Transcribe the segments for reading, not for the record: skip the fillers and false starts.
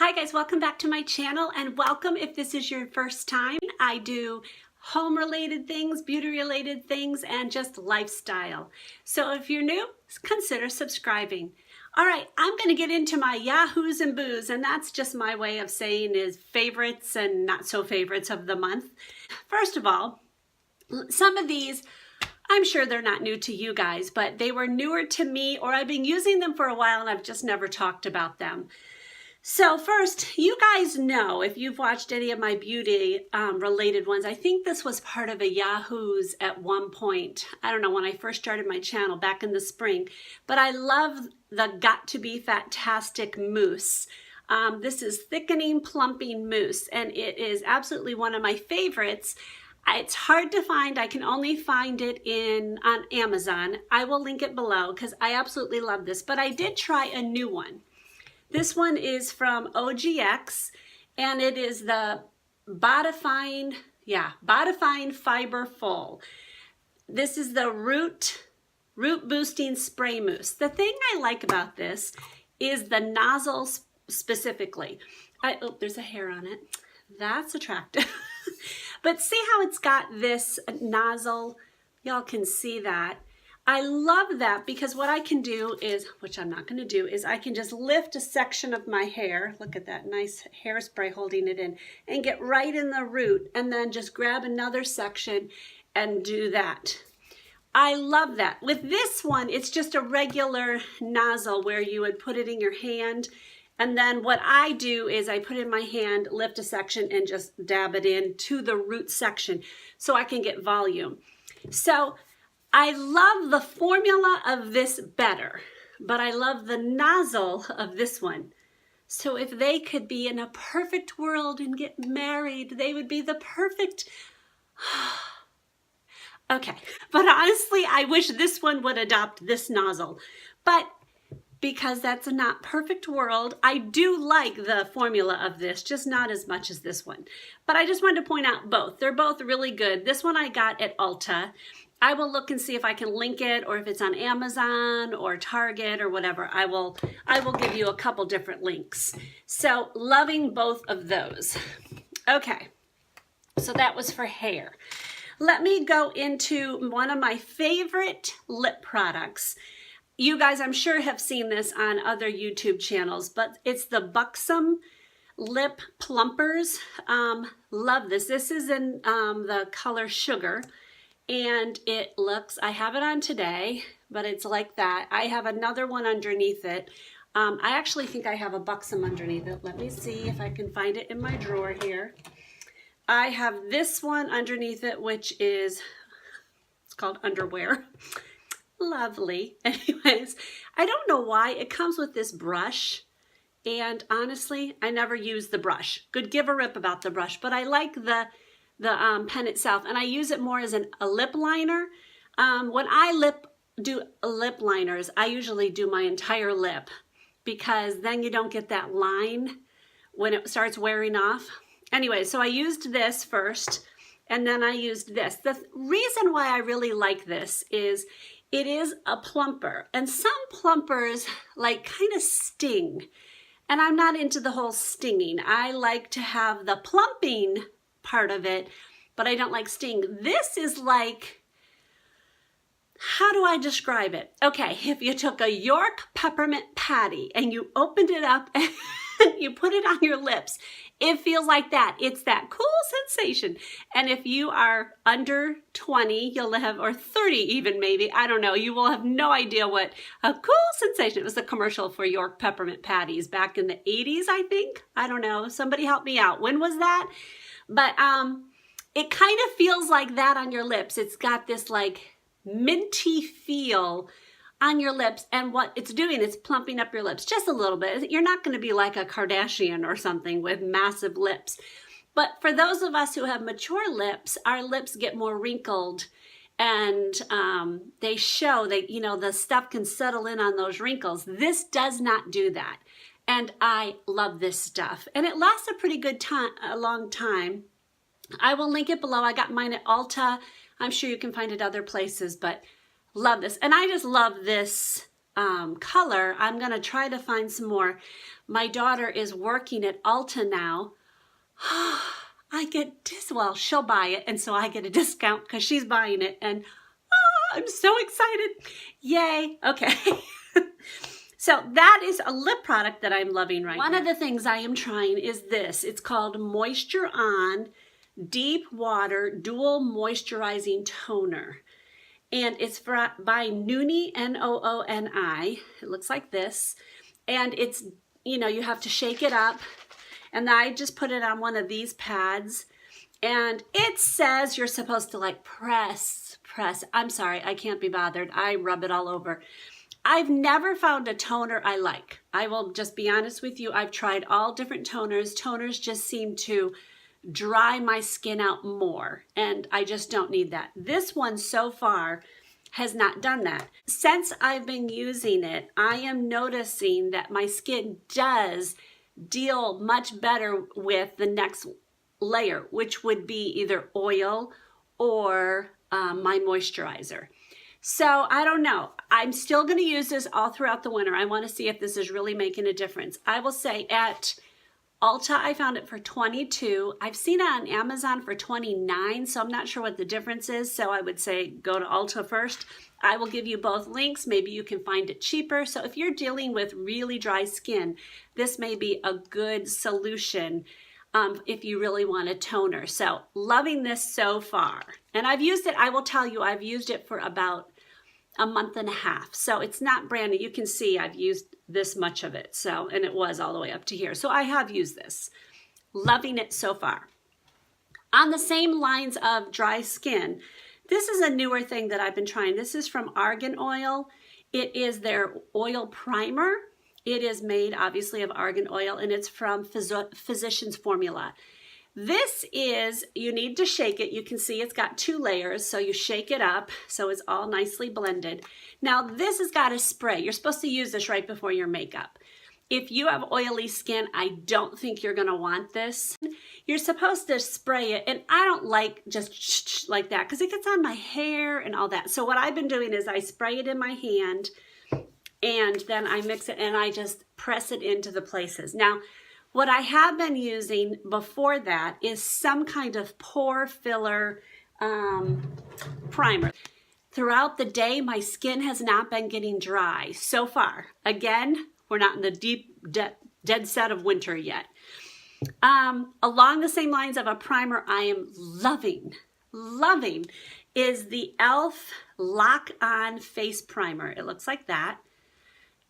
Hi guys, welcome back to my channel and welcome if this is your first time. I do home related things, beauty related things, and just lifestyle. So if you're new, consider subscribing. All right, I'm gonna get into my Yahoos and boos, and that's just my way of saying is favorites and not so favorites of the month. First of all, some of these, I'm sure they're not new to you guys, but they were newer to me, or I've been using them for a while and I've just never talked about them. So first, you guys know, if you've watched any of my beauty related ones, I think this was part of a Yahoos at one point. I don't know, when I first started my channel back in the spring, but I love the Got to Be Fantastic Mousse. This is thickening plumping mousse, and it is absolutely one of my favorites. It's hard to find. I can only find it on Amazon. I will link it below because I absolutely love this, but I did try a new one. This one is from OGX, and it is the Bobbie Fiber Full. This is the root boosting spray mousse. The thing I like about this is the nozzle specifically. Oh, there's a hair on it. That's attractive. But see how it's got this nozzle? Y'all can see that. I love that because what I can do is, which I'm not going to do, is I can just lift a section of my hair. Look at that nice hairspray holding it in, and get right in the root, and then just grab another section and do that. I love that. With this one, it's just a regular nozzle where you would put it in your hand, and then what I do is I put it in my hand, lift a section, and just dab it in to the root section so I can get volume. So I love the formula of this better, but I love the nozzle of this one. So if they could be in a perfect world and get married, they would be the perfect... Okay, but honestly, I wish this one would adopt this nozzle. But because that's a not perfect world, I do like the formula of this, just not as much as this one. But I just wanted to point out both. They're both really good. This one I got at Ulta. I will look and see if I can link it, or if it's on Amazon or Target or whatever. I will give you a couple different links. So loving both of those. Okay, so that was for hair. Let me go into one of my favorite lip products. You guys, I'm sure, have seen this on other YouTube channels, but it's the Buxom Lip Plumpers. Love this. This is in the color Sugar. And it looks, I have it on today, but it's like that. I have another one underneath it. I actually think I have a Buxom underneath it. Let me see if I can find it in my drawer here. I have this one underneath it, which is, it's called Underwear. Lovely. Anyways, I don't know why. It comes with this brush. And honestly, I never use the brush. Could give a rip about the brush, but I like the pen itself, and I use it more as a lip liner. When I do lip liners, I usually do my entire lip, because then you don't get that line when it starts wearing off. Anyway, so I used this first, and then I used this. The reason why I really like this is it is a plumper, and some plumpers like kind of sting, and I'm not into the whole stinging. I like to have the plumping part of it, but I don't like sting. This is like, how do I describe it? Okay, if you took a York peppermint patty and you opened it up and you put it on your lips, it feels like that. It's that cool sensation. And if you are under 20, you'll have, or 30 even maybe, I don't know, you will have no idea what a cool sensation. It was a commercial for York peppermint patties back in the 80s, I think. I don't know, somebody help me out. When was that? But it kind of feels like that on your lips. It's got this like minty feel on your lips, and what it's doing is plumping up your lips just a little bit. You're not going to be like a Kardashian or something with massive lips. But for those of us who have mature lips, our lips get more wrinkled, and they show that, you know, the stuff can settle in on those wrinkles. This does not do that. And I love this stuff. And it lasts a pretty good time, a long time. I will link it below. I got mine at Ulta. I'm sure you can find it other places, but love this. And I just love this color. I'm going to try to find some more. My daughter is working at Ulta now. I get well, she'll buy it, and so I get a discount because she's buying it, and I'm so excited. Yay. Okay. So that is a lip product that I'm loving right now. One of the things I am trying is this. It's called Moisture On Deep Water Dual Moisturizing Toner. And it's by Nooni, Nooni. It looks like this. And it's, you know, you have to shake it up. And I just put it on one of these pads. And it says you're supposed to like press. I'm sorry, I can't be bothered. I rub it all over. I've never found a toner I like. I will just be honest with you. I've tried all different toners. Toners just seem to dry my skin out more, and I just don't need that. This one so far has not done that. Since I've been using it, I am noticing that my skin does deal much better with the next layer, which would be either oil or my moisturizer. So I don't know. I'm still going to use this all throughout the winter. I want to see if this is really making a difference. I will say at Ulta, I found it for $22. I've seen it on Amazon for $29, so I'm not sure what the difference is. So I would say go to Ulta first. I will give you both links. Maybe you can find it cheaper. So if you're dealing with really dry skin, this may be a good solution if you really want a toner. So loving this so far. And I've used it, I will tell you, I've used it for about a month and a half. So it's not brand new. You can see I've used this much of it. So, and it was all the way up to here. So I have used this. Loving it so far. On the same lines of dry skin, this is a newer thing that I've been trying. This is from Argan Oil. It is their oil primer. It is made obviously of argan oil, and it's from Physicians Formula. This is, you need to shake it. You can see it's got 2 layers, so you shake it up so it's all nicely blended. Now this has got a spray. You're supposed to use this right before your makeup. If you have oily skin, I don't think you're gonna want this. You're supposed to spray it, and I don't like just like that because it gets on my hair and all that. So what I've been doing is I spray it in my hand, and then I mix it and I just press it into the places. Now, what I have been using before that is some kind of pore filler primer. Throughout the day, my skin has not been getting dry so far. Again, we're not in the deep, dead set of winter yet. Along the same lines of a primer I am loving is the e.l.f. Lock On Face Primer. It looks like that.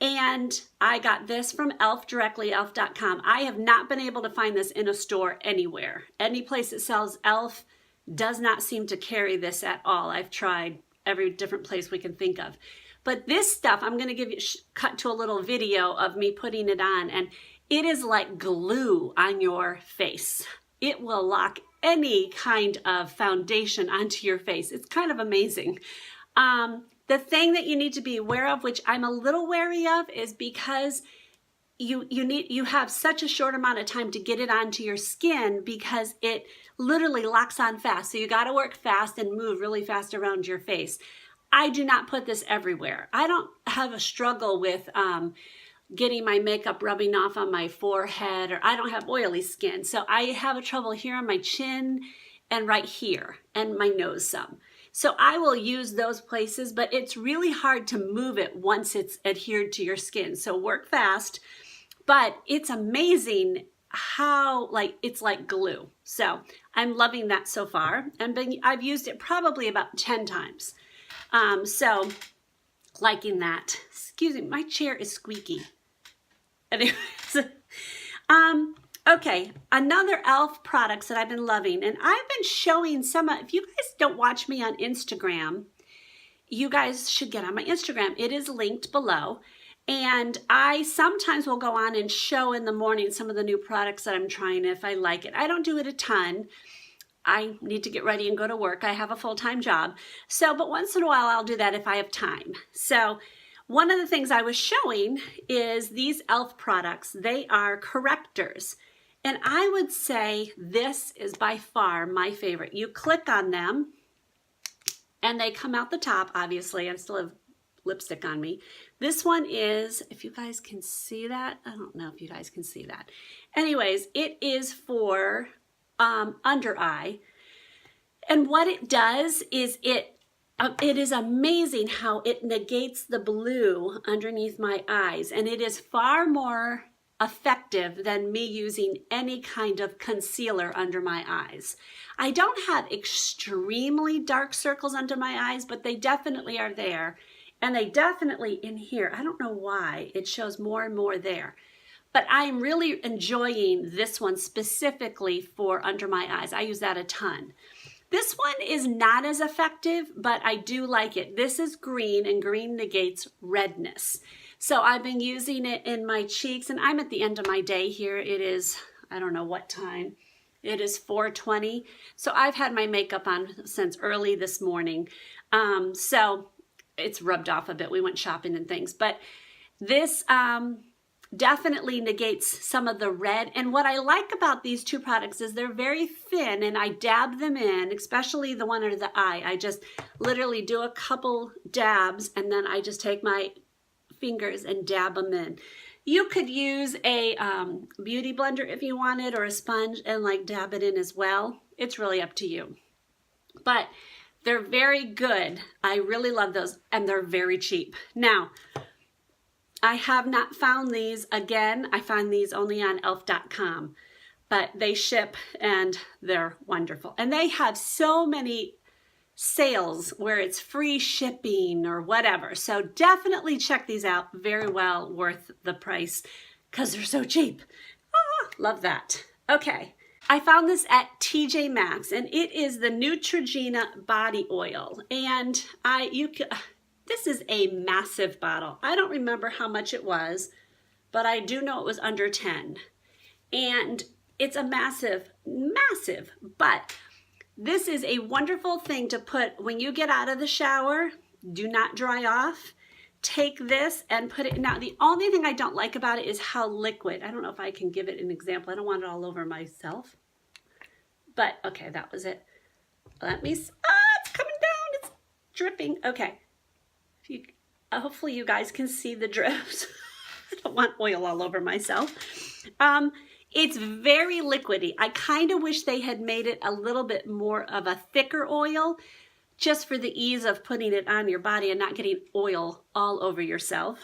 And I got this from e.l.f. directly, e.l.f.com. I have not been able to find this in a store anywhere. Any place that sells e.l.f. does not seem to carry this at all. I've tried every different place we can think of. But this stuff, I'm going to give you cut to a little video of me putting it on, and it is like glue on your face. It will lock any kind of foundation onto your face. It's kind of amazing. The thing that you need to be aware of, which I'm a little wary of, is because you have such a short amount of time to get it onto your skin because it literally locks on fast. So you got to work fast and move really fast around your face. I do not put this everywhere. I don't have a struggle with getting my makeup rubbing off on my forehead, or I don't have oily skin. So I have a trouble here on my chin and right here and my nose some. So I will use those places, but it's really hard to move it once it's adhered to your skin. So work fast, but it's amazing how it's like glue. So I'm loving that so far. And I've used it probably about 10 times. So liking that. Excuse me, my chair is squeaky. Anyways, okay, another e.l.f. products that I've been loving, and I've been showing some, if you guys don't watch me on Instagram, you guys should get on my Instagram. It is linked below, and I sometimes will go on and show in the morning some of the new products that I'm trying if I like it. I don't do it a ton. I need to get ready and go to work. I have a full-time job. So, but once in a while I'll do that if I have time. So one of the things I was showing is these e.l.f. products. They are correctors. And I would say this is by far my favorite. You click on them and they come out the top, obviously. I still have lipstick on me. This one is, if you guys can see that, I don't know if you guys can see that. Anyways, it is for under eye. And what it does is it is amazing how it negates the blue underneath my eyes. And it is far more effective than me using any kind of concealer under my eyes. I don't have extremely dark circles under my eyes, but they definitely are there. And they definitely in here, I don't know why, it shows more and more there. But I'm really enjoying this one specifically for under my eyes. I use that a ton. This one is not as effective, but I do like it. This is green, and green negates redness. So I've been using it in my cheeks, and I'm at the end of my day here. It is, I don't know what time. It is 4:20. So I've had my makeup on since early this morning. So it's rubbed off a bit. We went shopping and things, but this definitely negates some of the red. And what I like about these two products is they're very thin, and I dab them in, especially the one under the eye. I just literally do a couple dabs, and then I just take my fingers and dab them in. You could use a beauty blender if you wanted, or a sponge, and like dab it in as well. It's really up to you. But they're very good. I really love those, and they're very cheap. Now, I have not found these again. I find these only on elf.com, but they ship and they're wonderful. And they have so many sales where it's free shipping or whatever. So definitely check these out. Very well worth the price because they're so cheap. Ah, love that. Okay. I found this at TJ Maxx, and it is the Neutrogena body oil. And this is a massive bottle. I don't remember how much it was, but I do know it was under 10. And it's a massive, massive, but this is a wonderful thing to put when you get out of the shower. Do not dry off. Take this and put it. Now, the only thing I don't like about it is how liquid. I don't know if I can give it an example. I don't want it all over myself. But, okay, that was it. Let me, it's coming down. It's dripping. Okay. Hopefully you guys can see the drips. I don't want oil all over myself. It's very liquidy. I kind of wish they had made it a little bit more of a thicker oil, just for the ease of putting it on your body and not getting oil all over yourself.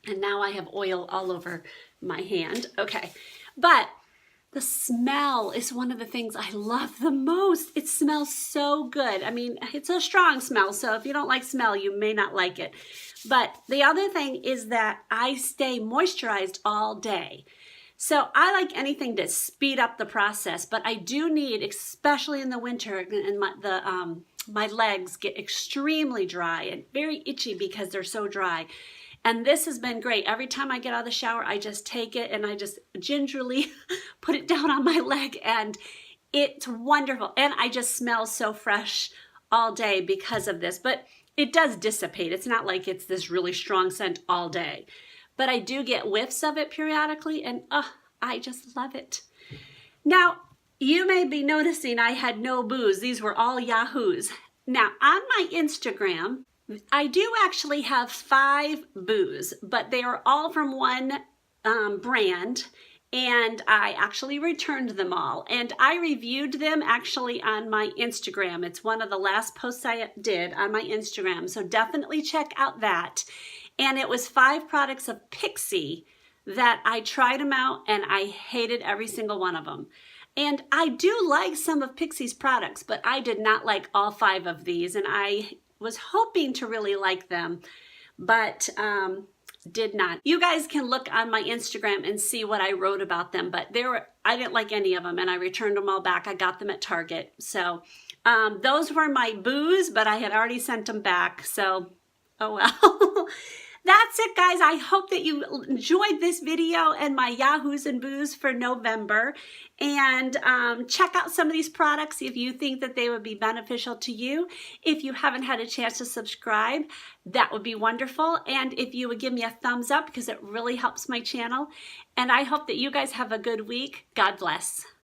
And now I have oil all over my hand. Okay, but the smell is one of the things I love the most. It smells so good. I mean, it's a strong smell, so if you don't like smell, you may not like it. But the other thing is that I stay moisturized all day. So I like anything to speed up the process, but I do need, especially in the winter, and my legs get extremely dry and very itchy because they're so dry. And this has been great. Every time I get out of the shower, I just take it and I just gingerly put it down on my leg, and it's wonderful. And I just smell so fresh all day because of this, but it does dissipate. It's not like it's this really strong scent all day, but I do get whiffs of it periodically, and I just love it. Now, you may be noticing I had no booze. These were all Yahoos. Now, on my Instagram, I do actually have 5 boos, but they are all from one brand, and I actually returned them all. And I reviewed them actually on my Instagram. It's one of the last posts I did on my Instagram, so definitely check out that. And it was 5 products of Pixie that I tried them out, and I hated every single one of them. And I do like some of Pixie's products, but I did not like all 5 of these, and I was hoping to really like them, but did not. You guys can look on my Instagram and see what I wrote about them, but I didn't like any of them, and I returned them all back. I got them at Target. So those were my boos, but I had already sent them back, so oh well. That's it, guys. I hope that you enjoyed this video and my Yahoos and boos for November. And check out some of these products if you think that they would be beneficial to you. If you haven't had a chance to subscribe, that would be wonderful. And if you would give me a thumbs up, because it really helps my channel. And I hope that you guys have a good week. God bless.